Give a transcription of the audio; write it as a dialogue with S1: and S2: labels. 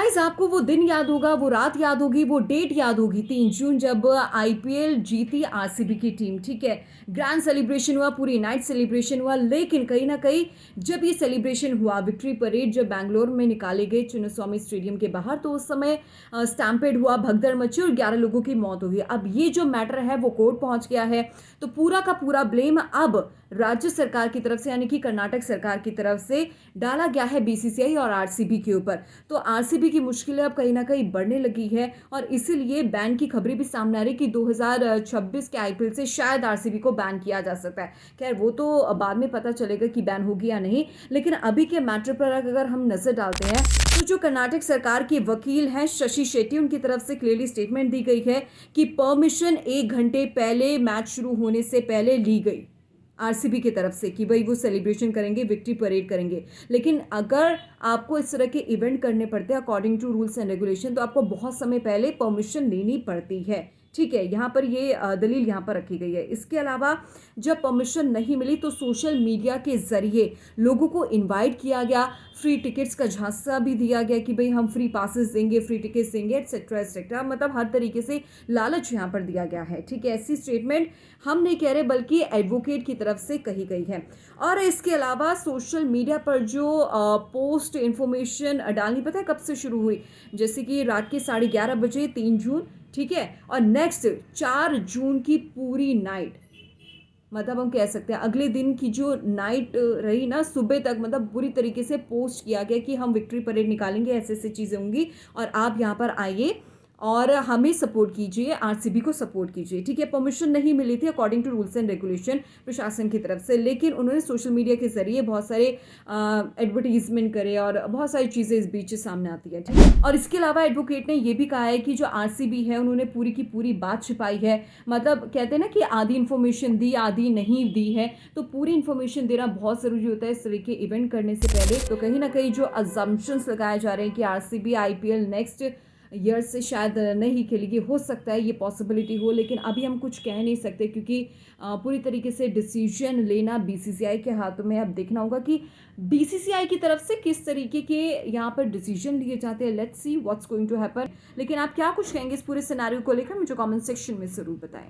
S1: Guys आपको वो दिन याद होगा, वो रात याद होगी, वो डेट याद होगी 3 जून जब आईपीएल जीती आरसीबी की टीम, ठीक है। ग्रैंड सेलिब्रेशन हुआ, पूरी नाइट सेलिब्रेशन हुआ, लेकिन कहीं ना कहीं जब ये सेलिब्रेशन हुआ, विक्ट्री परेड जब बैंगलोर में निकाले गए चिन्नास्वामी स्टेडियम के बाहर, तो उस समय स्टैम्पेड हुआ, भगदड़ मची और 11 लोगों की मौत हो गई। अब ये जो मैटर है वो कोर्ट पहुंच गया है, तो पूरा का पूरा ब्लेम अब राज्य सरकार की तरफ से यानी कि कर्नाटक सरकार की तरफ से डाला गया है बीसीसीआई और आरसीबी के ऊपर। तो आरसीबी की मुश्किलें अब कहीं ना कहीं बढ़ने लगी है और इसीलिए बैन की खबरें भी सामने आ रही कि 2026 के आईपीएल से शायद आरसीबी को बैन किया जा सकता है। खैर वो तो बाद में पता चलेगा कि बैन होगी या नहीं, लेकिन अभी के मैटर पर अगर हम नजर डालते हैं तो जो कर्नाटक सरकार के वकील हैं शशि शेट्टी, उनकी तरफ से क्लियरली स्टेटमेंट दी गई है कि परमिशन 1 घंटे पहले मैच शुरू होने से पहले ली गई आरसीबी की तरफ से कि भाई वो सेलिब्रेशन करेंगे, विक्ट्री परेड करेंगे। लेकिन अगर आपको इस तरह के इवेंट करने पड़ते हैं according to rules and regulation, तो आपको बहुत समय पहले परमिशन लेनी पड़ती है, ठीक है। यहाँ पर ये दलील यहाँ पर रखी गई है। इसके अलावा जब परमिशन नहीं मिली तो सोशल मीडिया के जरिए लोगों को इनवाइट किया गया, फ्री टिकट्स का झांसा भी दिया गया कि भाई हम फ्री पासेस देंगे, फ्री टिकट्स देंगे, एटसेट्रा एटसेट्रा। मतलब हर तरीके से लालच यहाँ पर दिया गया है, ठीक है। ऐसी स्टेटमेंट हम नहीं कह रहे बल्कि एडवोकेट की तरफ से कही गई है। और इसके अलावा सोशल मीडिया पर जो पोस्ट इन्फॉर्मेशन डालनी, पता है कब से शुरू हुई? जैसे कि रात के 11:30 बजे 3 जून, ठीक है, और नेक्स्ट 4 जून की पूरी नाइट, मतलब हम कह सकते हैं अगले दिन की जो नाइट रही ना, सुबह तक मतलब पूरी तरीके से पोस्ट किया गया कि हम विक्ट्री परेड निकालेंगे, ऐसे ऐसे चीज़ें होंगी और आप यहाँ पर आइए और हमें सपोर्ट कीजिए, आरसीबी को सपोर्ट कीजिए, ठीक है। परमिशन नहीं मिली थी according to rules and regulation प्रशासन की तरफ से, लेकिन उन्होंने सोशल मीडिया के जरिए बहुत सारे एडवर्टीजमेंट करे और बहुत सारी चीज़ें इस बीच सामने आती है, ठीक है। और इसके अलावा एडवोकेट ने यह भी कहा है कि जो आरसीबी है उन्होंने पूरी की पूरी बात छिपाई है। मतलब कहते हैं ना कि आधी इन्फॉर्मेशन दी, आधी नहीं दी है, तो पूरी इन्फॉर्मेशन देना बहुत ज़रूरी होता है इस तरह के इवेंट करने से पहले। तो कहीं ना कहीं जो अजम्पशंस लगाए जा रहे हैं कि आरसीबी आईपीएल नेक्स्ट ईयर से शायद नहीं खेलेगी, हो सकता है ये पॉसिबिलिटी हो, लेकिन अभी हम कुछ कह नहीं सकते क्योंकि पूरी तरीके से डिसीजन लेना बीसीसीआई के हाथों में। अब देखना होगा कि बीसीसीआई की तरफ से किस तरीके के यहाँ पर डिसीजन लिए जाते हैं। Let's see what's going to happen. लेकिन आप क्या कुछ कहेंगे इस पूरे सिनेरियो को लेकर, मुझे कमेंट सेक्शन में ज़रूर बताएं।